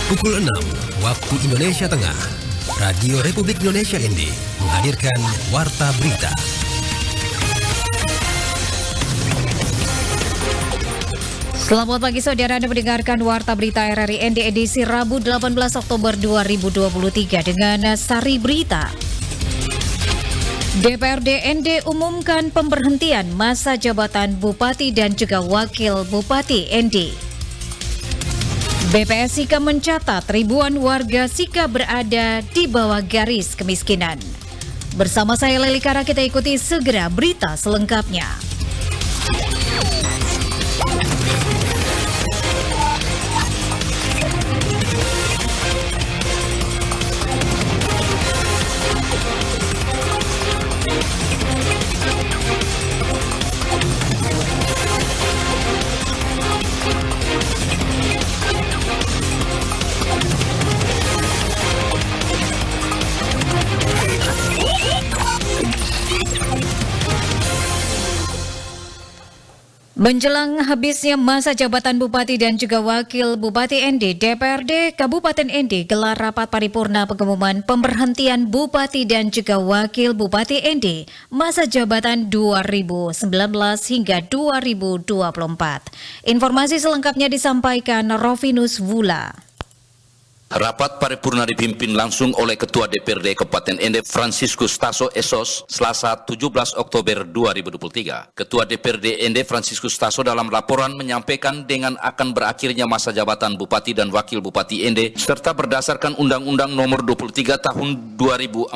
Pukul 6 waktu Indonesia Tengah, Radio Republik Indonesia ND menghadirkan Warta Berita. Selamat pagi saudara, Anda mendengarkan Warta Berita RRI ND edisi Rabu 18 Oktober 2023 dengan sari berita. DPRD ND umumkan pemberhentian masa jabatan Bupati dan juga Wakil Bupati ND. BPS Sika mencatat ribuan warga Sika berada di bawah garis kemiskinan. Bersama saya Leli Kara, kita ikuti segera berita selengkapnya. Menjelang habisnya masa jabatan Bupati dan juga Wakil Bupati ND, DPRD Kabupaten ND gelar rapat paripurna pengumuman pemberhentian Bupati dan juga Wakil Bupati ND masa jabatan 2019 hingga 2024. Informasi selengkapnya disampaikan Rovinus Vula. Rapat paripurna dipimpin langsung oleh Ketua DPRD Kabupaten ND Franciscus Tasso Esos Selasa 17 Oktober 2023. Ketua DPRD ND Franciscus Tasso dalam laporan menyampaikan dengan akan berakhirnya masa jabatan Bupati dan Wakil Bupati ND serta berdasarkan Undang-Undang Nomor 23 Tahun 2014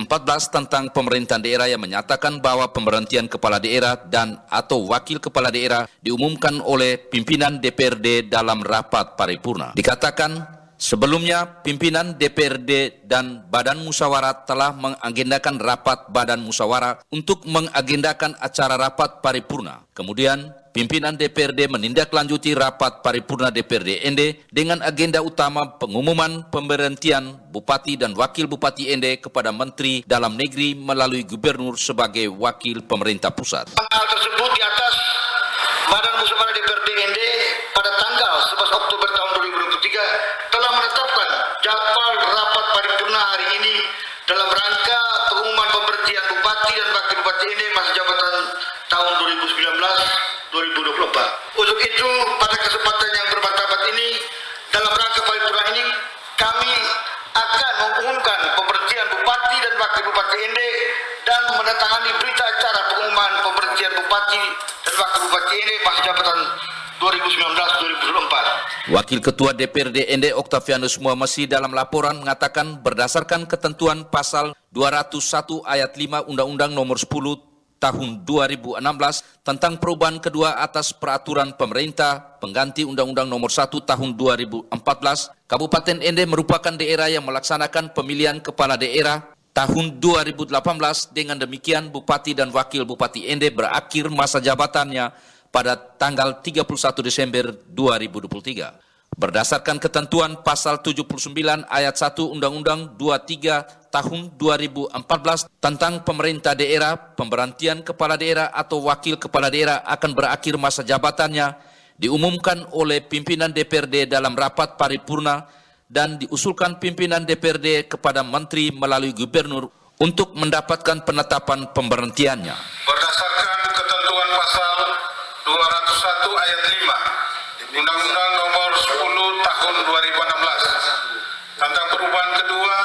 tentang Pemerintahan Daerah yang menyatakan bahwa pemberhentian kepala daerah dan atau wakil kepala daerah diumumkan oleh pimpinan DPRD dalam rapat paripurna. Dikatakan sebelumnya, pimpinan DPRD dan Badan Musyawarah telah mengagendakan rapat Badan Musyawarah untuk mengagendakan acara rapat paripurna. Kemudian, pimpinan DPRD menindaklanjuti rapat paripurna DPRD ND dengan agenda utama pengumuman pemberhentian Bupati dan Wakil Bupati ND kepada Menteri Dalam Negeri melalui Gubernur sebagai wakil pemerintah pusat. Hal tersebut di atas Badan Musyawarah DPRD ND pada tanggal 11 Oktober tahun 2023 telah menetapkan jadwal rapat paripurna hari ini dalam rangka pengumuman pemberhentian Bupati dan Wakil Bupati ND masa jabatan tahun 2019-2024. Untuk itu, pada kesempatan yang bermartabat ini, dalam rangka paripurna ini, kami akan mengumumkan pemberhentian Bupati dan Wakil Bupati ND dan menandatangani berita acara pengumuman pemberhentian Bupati dan Wakil Bupati ND masa jabatan 2019-2024. Wakil Ketua DPRD ND Octavianus Muhammasi dalam laporan mengatakan berdasarkan ketentuan pasal 201 ayat 5 Undang-Undang Nomor 10 Tahun 2016 tentang perubahan kedua atas peraturan pemerintah pengganti Undang-Undang Nomor 1 Tahun 2014, Kabupaten ND merupakan daerah yang melaksanakan pemilihan kepala daerah tahun 2018. Dengan demikian, Bupati dan Wakil Bupati ND berakhir masa jabatannya pada tanggal 31 Desember 2023. Berdasarkan ketentuan pasal 79 ayat 1 Undang-Undang 23 tahun 2014 tentang pemerintah daerah, pemberhentian kepala daerah atau wakil kepala daerah akan berakhir masa jabatannya diumumkan oleh pimpinan DPRD dalam rapat paripurna dan diusulkan pimpinan DPRD kepada Menteri melalui Gubernur untuk mendapatkan penetapan pemberhentiannya. Berdasarkan ketentuan pasal 201 ayat 5 Undang-Undang Nomor 10 Tahun 2016 tentang perubahan kedua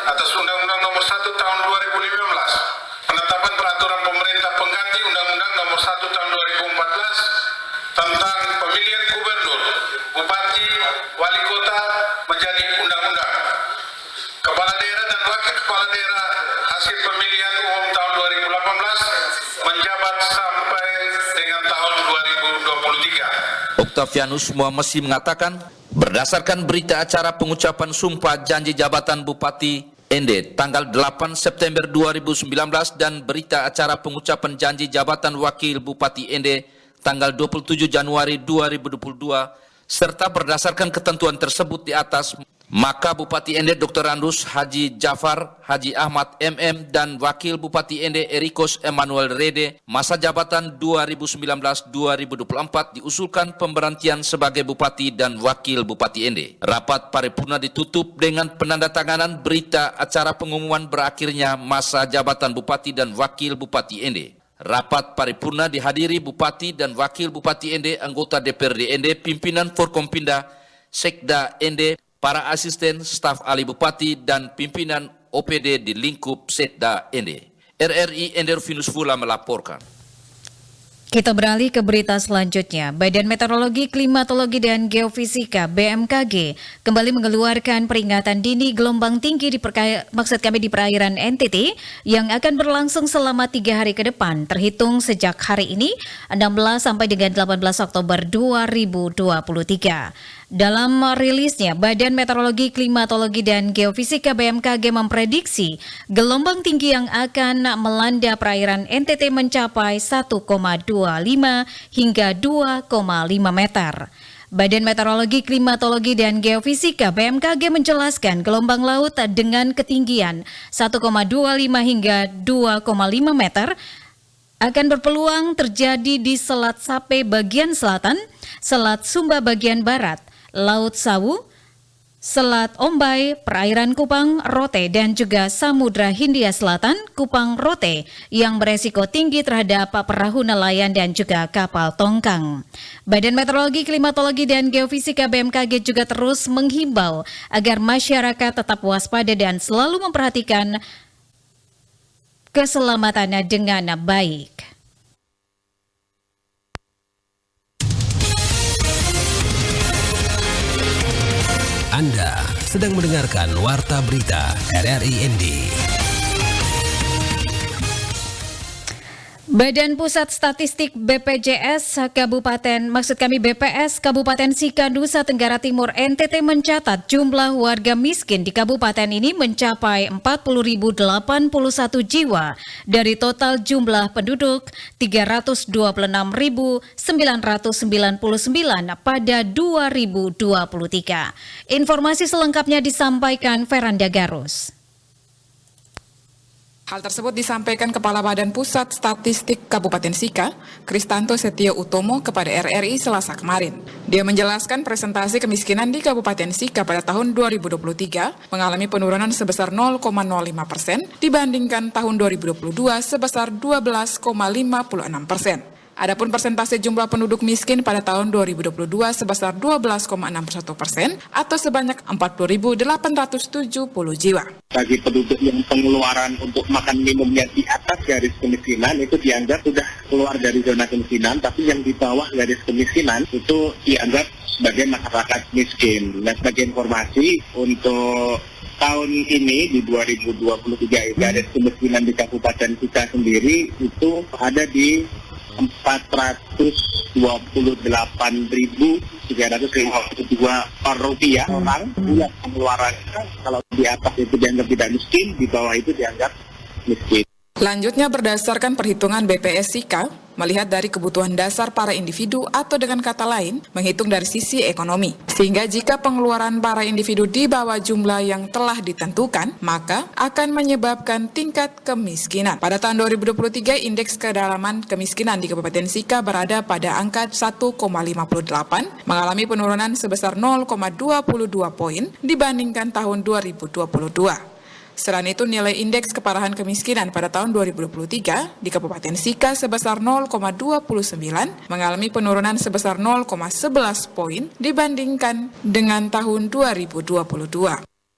atas Undang-Undang Nomor 1 Tahun 2015, penetapan peraturan pemerintah pengganti Undang-Undang Nomor 1 Tahun 2014 tentang pemilihan gubernur, bupati, wali kota menjadi undang-undang. Kepala daerah dan wakil kepala daerah hasil pemilihan umum tahun 2018 menjabat sampai dengan tahun 2023. Octavianus Muhammasi mengatakan, berdasarkan berita acara pengucapan sumpah janji jabatan Bupati ND tanggal 8 September 2019 dan berita acara pengucapan janji jabatan Wakil Bupati ND tanggal 27 Januari 2022, serta berdasarkan ketentuan tersebut di atas, Maka Bupati Ende Dr. Andus Haji Jafar Haji Ahmad MM dan Wakil Bupati Ende Erikos Emmanuel Rede masa jabatan 2019-2024 diusulkan pemberhentian sebagai Bupati dan Wakil Bupati Ende. Rapat paripurna ditutup dengan penandatanganan berita acara pengumuman berakhirnya masa jabatan Bupati dan Wakil Bupati Ende. Rapat paripurna dihadiri Bupati dan Wakil Bupati Ende, anggota DPRD Ende, pimpinan Forkompinda, Sekda Ende, para asisten, staf ahli Bupati, dan pimpinan OPD di lingkup Sekda Ende. RRI Ende Rufinus Fula melaporkan. Kita beralih ke berita selanjutnya. Badan Meteorologi, Klimatologi, dan Geofisika BMKG kembali mengeluarkan peringatan dini gelombang tinggi di perairan NTT yang akan berlangsung selama 3 hari ke depan, terhitung sejak hari ini 16 sampai dengan 18 Oktober 2023. Dalam rilisnya, Badan Meteorologi, Klimatologi, dan Geofisika BMKG memprediksi gelombang tinggi yang akan melanda perairan NTT mencapai 1,25 hingga 2,5 meter. Badan Meteorologi, Klimatologi, dan Geofisika BMKG menjelaskan gelombang laut dengan ketinggian 1,25 hingga 2,5 meter akan berpeluang terjadi di Selat Sape bagian selatan, Selat Sumba bagian barat, Laut Sawu, Selat Ombai, perairan Kupang, Rote, dan juga Samudra Hindia Selatan, Kupang, Rote, yang beresiko tinggi terhadap perahu nelayan dan juga kapal tongkang. Badan Meteorologi, Klimatologi, dan Geofisika BMKG juga terus menghimbau agar masyarakat tetap waspada dan selalu memperhatikan keselamatannya dengan baik. Anda sedang mendengarkan Warta Berita RRI ND. Badan Pusat Statistik BPJS BPS Kabupaten Sika, Nusa Tenggara Timur NTT mencatat jumlah warga miskin di kabupaten ini mencapai 40.081 jiwa dari total jumlah penduduk 326.999 pada 2023. Informasi selengkapnya disampaikan Veranda Garus. Hal tersebut disampaikan Kepala Badan Pusat Statistik Kabupaten Sika, Kristanto Setio Utomo kepada RRI Selasa kemarin. Dia menjelaskan presentasi kemiskinan di Kabupaten Sika pada tahun 2023 mengalami penurunan sebesar 0,05% dibandingkan tahun 2022 sebesar 12,56%. Adapun persentase jumlah penduduk miskin pada tahun 2022 sebesar 12,61% atau sebanyak 40.870 jiwa. Bagi penduduk yang pengeluaran untuk makan minumnya di atas garis kemiskinan itu dianggap sudah keluar dari zona kemiskinan, tapi yang di bawah garis kemiskinan itu dianggap sebagai masyarakat miskin. Nah, sebagai informasi untuk tahun ini di 2023 garis kemiskinan di Kabupaten Sika sendiri itu ada di 428.352 per rupiah orang yang pengeluarannya kalau di atas itu dianggap tidak miskin, di bawah itu dianggap miskin. Selanjutnya berdasarkan perhitungan BPS Sika, melihat dari kebutuhan dasar para individu atau dengan kata lain, menghitung dari sisi ekonomi. Sehingga jika pengeluaran para individu di bawah jumlah yang telah ditentukan, maka akan menyebabkan tingkat kemiskinan. Pada tahun 2023, indeks kedalaman kemiskinan di Kabupaten Sika berada pada angka 1,58, mengalami penurunan sebesar 0,22 poin dibandingkan tahun 2022. Selain itu, nilai indeks keparahan kemiskinan pada tahun 2023 di Kabupaten Sika sebesar 0,29, mengalami penurunan sebesar 0,11 poin dibandingkan dengan tahun 2022.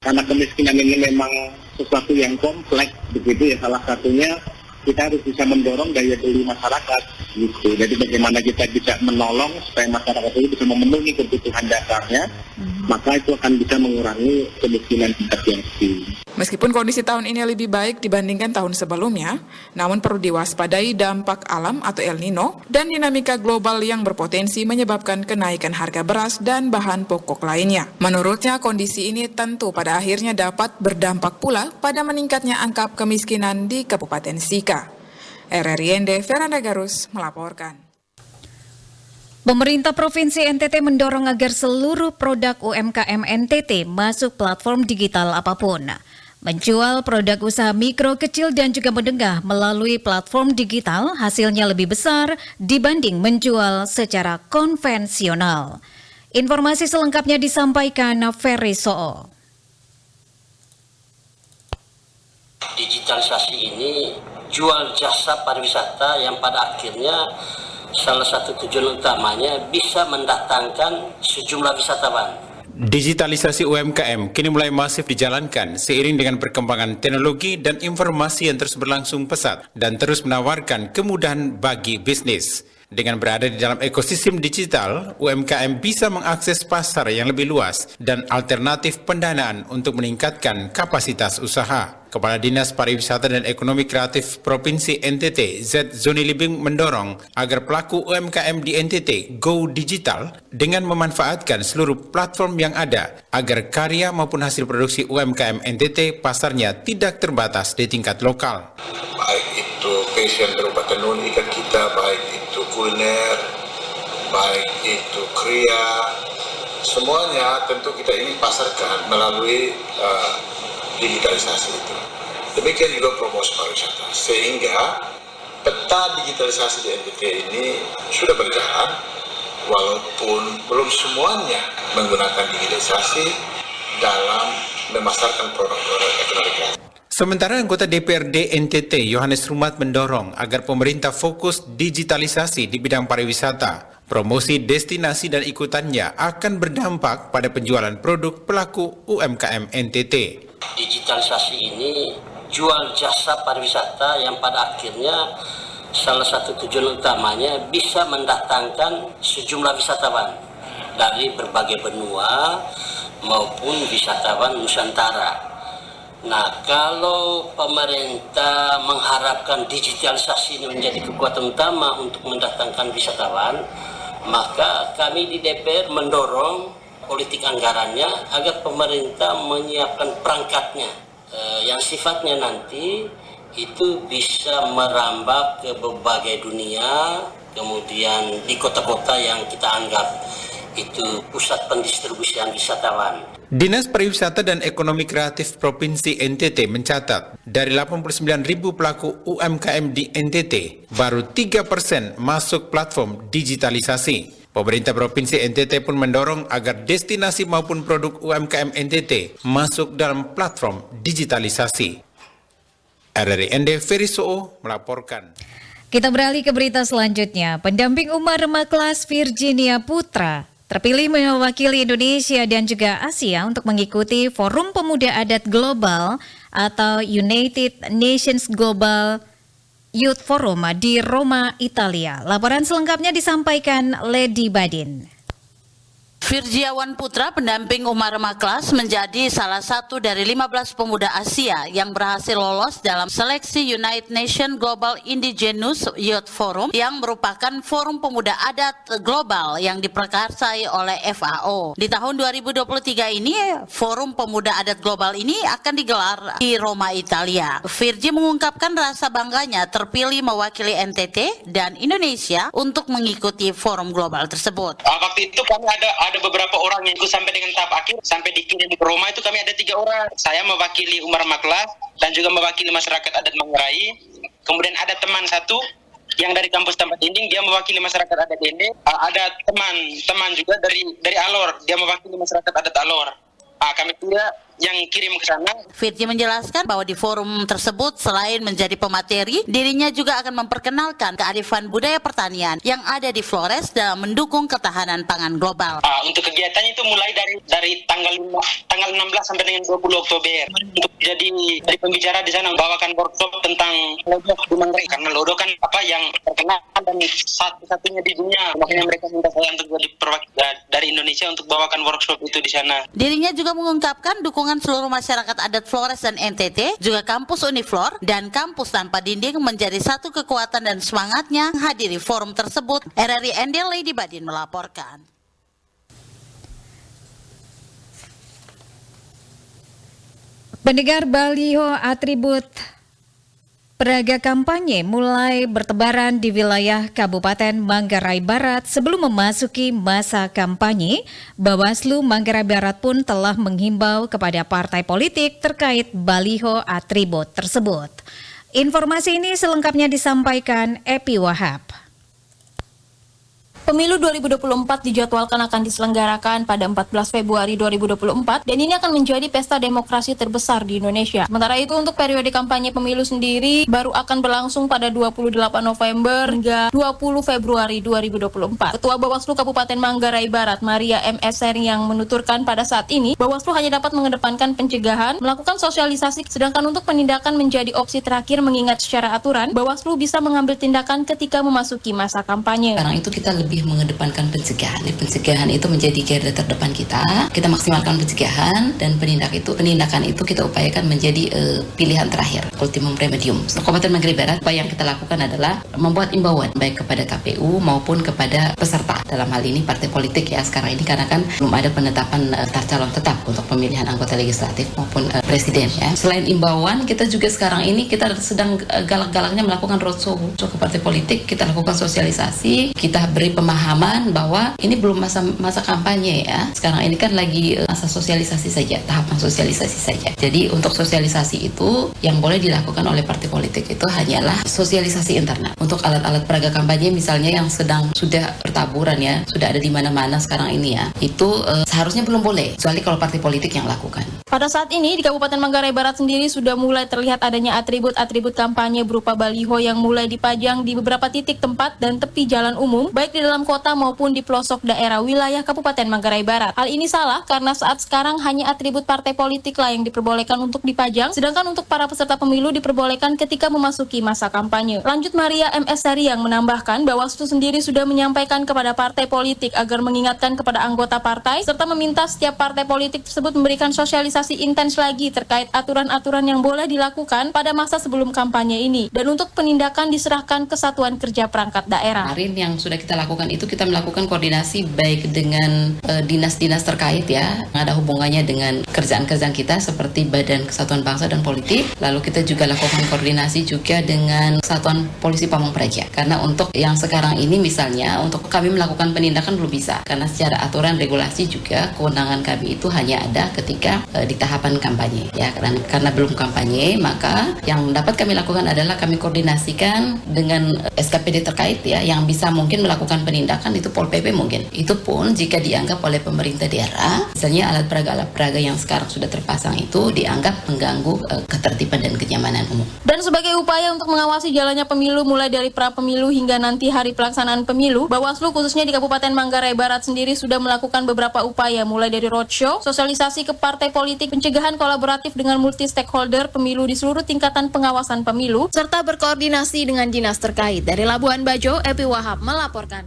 Karena kemiskinan ini memang sesuatu yang kompleks, begitu ya, salah satunya kita harus bisa mendorong daya beli masyarakat, gitu. Jadi bagaimana kita bisa menolong supaya masyarakat itu bisa memenuhi kebutuhan dasarnya, maka itu akan bisa mengurangi kemiskinan tingkat yang tinggi. Meskipun kondisi tahun ini lebih baik dibandingkan tahun sebelumnya, namun perlu diwaspadai dampak alam atau El Nino dan dinamika global yang berpotensi menyebabkan kenaikan harga beras dan bahan pokok lainnya. Menurutnya, kondisi ini tentu pada akhirnya dapat berdampak pula pada meningkatnya angka kemiskinan di Kabupaten Sika. RRI ND Veranda Garus melaporkan. Pemerintah Provinsi NTT mendorong agar seluruh produk UMKM NTT masuk platform digital apapun. Menjual produk usaha mikro, kecil dan juga menengah melalui platform digital hasilnya lebih besar dibanding menjual secara konvensional. Informasi selengkapnya disampaikan Ferry Soo. Digitalisasi ini jual jasa pariwisata yang pada akhirnya salah satu tujuan utamanya bisa mendatangkan sejumlah wisatawan. Digitalisasi UMKM kini mulai masif dijalankan seiring dengan perkembangan teknologi dan informasi yang terus berlangsung pesat dan terus menawarkan kemudahan bagi bisnis. Dengan berada di dalam ekosistem digital, UMKM bisa mengakses pasar yang lebih luas dan alternatif pendanaan untuk meningkatkan kapasitas usaha. Kepala Dinas Pariwisata dan Ekonomi Kreatif Provinsi NTT, Z Zoni Libing mendorong agar pelaku UMKM di NTT go digital dengan memanfaatkan seluruh platform yang ada agar karya maupun hasil produksi UMKM NTT pasarnya tidak terbatas di tingkat lokal. Baik itu fashion berupa tenun ikat kita, baik itu kuliner, baik itu kriya, semuanya tentu kita ingin pasarkan melalui digitalisasi itu. Demikian juga promosi pariwisata, sehingga peta digitalisasi di NTT ini sudah berjalan, walaupun belum semuanya menggunakan digitalisasi dalam memasarkan produk-produk ekonomi kreatif. Sementara anggota DPRD NTT Yohanes Rumat mendorong agar pemerintah fokus digitalisasi di bidang pariwisata. Promosi destinasi dan ikutannya akan berdampak pada penjualan produk pelaku UMKM NTT. Digitalisasi ini jual jasa pariwisata yang pada akhirnya salah satu tujuan utamanya bisa mendatangkan sejumlah wisatawan dari berbagai benua maupun wisatawan Nusantara. Nah, kalau pemerintah mengharapkan digitalisasi ini menjadi kekuatan utama untuk mendatangkan wisatawan, maka kami di DPR mendorong politik anggarannya agar pemerintah menyiapkan perangkatnya yang sifatnya nanti itu bisa merambah ke berbagai dunia, kemudian di kota-kota yang kita anggap itu pusat pendistribusian wisatawan. Dinas Pariwisata dan Ekonomi Kreatif Provinsi NTT mencatat dari 89.000 pelaku UMKM di NTT, baru 3% masuk platform digitalisasi. Pemerintah Provinsi NTT pun mendorong agar destinasi maupun produk UMKM NTT masuk dalam platform digitalisasi. RRI ND Ferry Soo melaporkan. Kita beralih ke berita selanjutnya. Pendamping Umar Maklas Virginia Putra terpilih mewakili Indonesia dan juga Asia untuk mengikuti Forum Pemuda Adat Global atau United Nations Global Youth Forum di Roma, Italia. Laporan selengkapnya disampaikan Lady Badin. Virgiawan Putra, pendamping Umar Maklas, menjadi salah satu dari 15 pemuda Asia yang berhasil lolos dalam seleksi United Nations Global Indigenous Youth Forum yang merupakan forum pemuda adat global yang diprakarsai oleh FAO. Di tahun 2023 ini, forum pemuda adat global ini akan digelar di Roma, Italia. Virgi mengungkapkan rasa bangganya terpilih mewakili NTT dan Indonesia untuk mengikuti forum global tersebut. Waktu itu kami ada beberapa orang yang ikut sampai dengan tahap akhir, sampai dikirim ke Roma itu kami ada 3 orang. Saya mewakili Umar Maklas dan juga mewakili masyarakat adat Manggarai. Kemudian ada teman satu yang dari kampus Tempat Dinding, dia mewakili masyarakat adat Dende. Ada teman juga dari Alor, dia mewakili masyarakat adat Alor. Kami tidak yang kirim ke sana. Virgi menjelaskan bahwa di forum tersebut selain menjadi pemateri, dirinya juga akan memperkenalkan kearifan budaya pertanian yang ada di Flores dalam mendukung ketahanan pangan global. Untuk kegiatannya itu mulai dari tanggal 16 sampai dengan 20 Oktober. Untuk jadi pembicara di sana membawakan workshop tentang lodo di Manggarai, karena lodo kan yang terkenal dan satu-satunya di dunia. Makanya mereka minta saya untuk jadi perwakilan dari Indonesia untuk bawakan workshop itu di sana. Dirinya juga mengungkapkan dukungan seluruh masyarakat adat Flores dan NTT, juga kampus Uniflor dan kampus Tanpa Dinding menjadi satu kekuatan dan semangatnya menghadiri forum tersebut. RRI ND Lady Badin melaporkan. Pendengar, baliho atribut Peraga kampanye mulai bertebaran di wilayah Kabupaten Manggarai Barat sebelum memasuki masa kampanye. Bawaslu Manggarai Barat pun telah menghimbau kepada partai politik terkait baliho atribut tersebut. Informasi ini selengkapnya disampaikan Epi Wahab. Pemilu 2024 dijadwalkan akan diselenggarakan pada 14 Februari 2024 dan ini akan menjadi pesta demokrasi terbesar di Indonesia. Sementara itu untuk periode kampanye pemilu sendiri baru akan berlangsung pada 28 November hingga 20 Februari 2024. Ketua Bawaslu Kabupaten Manggarai Barat, Maria M.S. yang menuturkan pada saat ini Bawaslu hanya dapat mengedepankan pencegahan, melakukan sosialisasi, sedangkan untuk penindakan menjadi opsi terakhir mengingat secara aturan Bawaslu bisa mengambil tindakan ketika memasuki masa kampanye. Sekarang itu kita lebih mengedepankan pencegahan. Pencegahan itu menjadi garda terdepan kita. Kita maksimalkan pencegahan dan penindakan itu kita upayakan menjadi pilihan terakhir, ultimum remedium. Kabupaten Manggarai Barat, apa yang kita lakukan adalah membuat imbauan baik kepada KPU maupun kepada peserta. Dalam hal ini partai politik ya sekarang ini karena kan belum ada penetapan calon tetap untuk pemilihan anggota legislatif maupun presiden ya. Selain imbauan, kita juga sekarang ini kita sedang galak-galaknya melakukan roadshow ke partai politik. Kita lakukan sosialisasi, kita beri pemahaman bahwa ini belum masa kampanye ya. Sekarang ini kan lagi masa sosialisasi saja, tahapan sosialisasi saja. Jadi untuk sosialisasi itu yang boleh dilakukan oleh partai politik itu hanyalah sosialisasi internal. Untuk alat-alat peraga kampanye misalnya yang sudah bertaburan ya, sudah ada di mana-mana sekarang ini ya. Itu seharusnya belum boleh, kecuali kalau partai politik yang lakukan. Pada saat ini di Kabupaten Manggarai Barat sendiri sudah mulai terlihat adanya atribut-atribut kampanye berupa baliho yang mulai dipajang di beberapa titik tempat dan tepi jalan umum, baik di dalam kota maupun di pelosok daerah wilayah Kabupaten Manggarai Barat. Hal ini salah karena saat sekarang hanya atribut partai politik lah yang diperbolehkan untuk dipajang, sedangkan untuk para peserta pemilu diperbolehkan ketika memasuki masa kampanye. Lanjut Maria M.S. yang menambahkan, Bawaslu sendiri sudah menyampaikan kepada partai politik agar mengingatkan kepada anggota partai serta meminta setiap partai politik tersebut memberikan sosialisasi intens lagi terkait aturan-aturan yang boleh dilakukan pada masa sebelum kampanye ini. Dan untuk penindakan diserahkan ke Satuan Kerja Perangkat Daerah. Kemarin yang sudah kita lakukan itu kita melakukan koordinasi baik dengan dinas-dinas terkait ya, yang ada hubungannya dengan kerjaan-kerjaan kita seperti Badan Kesatuan Bangsa dan Politik. Lalu kita juga lakukan koordinasi juga dengan Satuan Polisi Pamong Praja. Karena untuk yang sekarang ini misalnya untuk kami melakukan penindakan belum bisa karena secara aturan regulasi juga kewenangan kami itu hanya ada ketika di tahapan kampanye ya. Karena belum kampanye maka yang dapat kami lakukan adalah kami koordinasikan dengan SKPD terkait ya, yang bisa mungkin melakukan penindakan itu Pol PP mungkin. Itu pun jika dianggap oleh pemerintah daerah, misalnya alat peraga yang sekarang sudah terpasang itu dianggap mengganggu ketertiban dan kenyamanan umum. Dan sebagai upaya untuk mengawasi jalannya pemilu mulai dari pra pemilu hingga nanti hari pelaksanaan pemilu, Bawaslu khususnya di Kabupaten Manggarai Barat sendiri sudah melakukan beberapa upaya mulai dari roadshow, sosialisasi ke partai politik, pencegahan kolaboratif dengan multi stakeholder pemilu di seluruh tingkatan pengawasan pemilu, serta berkoordinasi dengan dinas terkait. Dari Labuan Bajo, Epi Wahab melaporkan.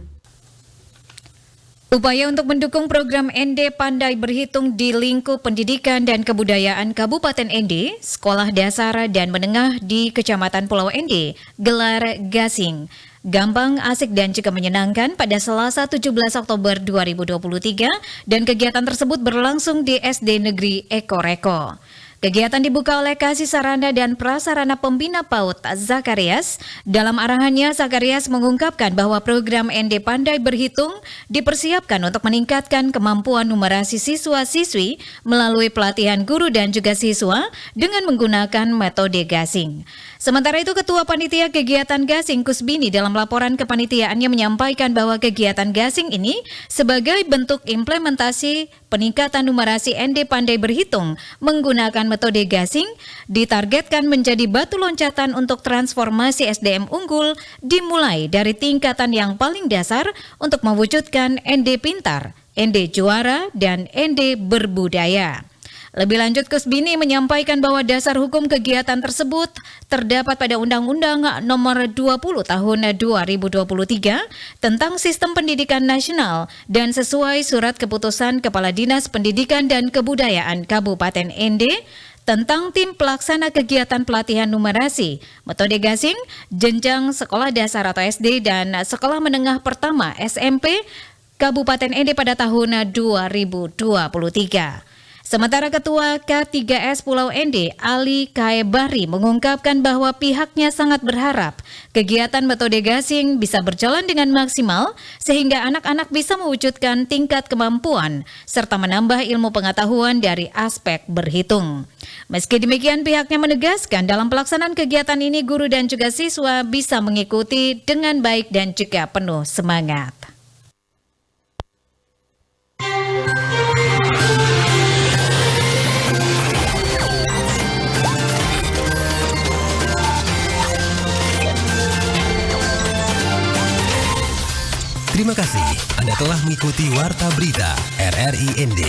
Upaya untuk mendukung program ND Pandai Berhitung di lingkup pendidikan dan kebudayaan Kabupaten ND, Sekolah Dasar dan Menengah di Kecamatan Pulau ND, gelar Gasing. Gampang, asik dan juga menyenangkan pada Selasa 17 Oktober 2023 dan kegiatan tersebut berlangsung di SD Negeri Eko Reko. Kegiatan dibuka oleh Kasih Sarana dan Prasarana Pembina PAUD Zakarias. Dalam arahannya, Zakarias mengungkapkan bahwa program ND Pandai Berhitung dipersiapkan untuk meningkatkan kemampuan numerasi siswa-siswi melalui pelatihan guru dan juga siswa dengan menggunakan metode gasing. Sementara itu, Ketua Panitia Kegiatan Gasing Kusbini dalam laporan kepanitiaannya menyampaikan bahwa kegiatan gasing ini sebagai bentuk implementasi peningkatan numerasi ND Pandai Berhitung menggunakan metode gasing ditargetkan menjadi batu loncatan untuk transformasi SDM unggul dimulai dari tingkatan yang paling dasar untuk mewujudkan ND Pintar, ND Juara, dan ND Berbudaya. Lebih lanjut, Kusbini menyampaikan bahwa dasar hukum kegiatan tersebut terdapat pada Undang-Undang Nomor 20 Tahun 2023 tentang Sistem Pendidikan Nasional dan sesuai Surat Keputusan Kepala Dinas Pendidikan dan Kebudayaan Kabupaten ND tentang tim pelaksana kegiatan pelatihan numerasi, metode gasing, jenjang sekolah dasar atau SD dan sekolah menengah pertama SMP Kabupaten ND pada tahun 2023. Sementara Ketua K3S Pulau ND, Ali Kaebari, mengungkapkan bahwa pihaknya sangat berharap kegiatan metode gasing bisa berjalan dengan maksimal sehingga anak-anak bisa mewujudkan tingkat kemampuan serta menambah ilmu pengetahuan dari aspek berhitung. Meski demikian, pihaknya menegaskan dalam pelaksanaan kegiatan ini guru dan juga siswa bisa mengikuti dengan baik dan juga penuh semangat. Terima kasih Anda telah mengikuti Warta Berita RRI ND.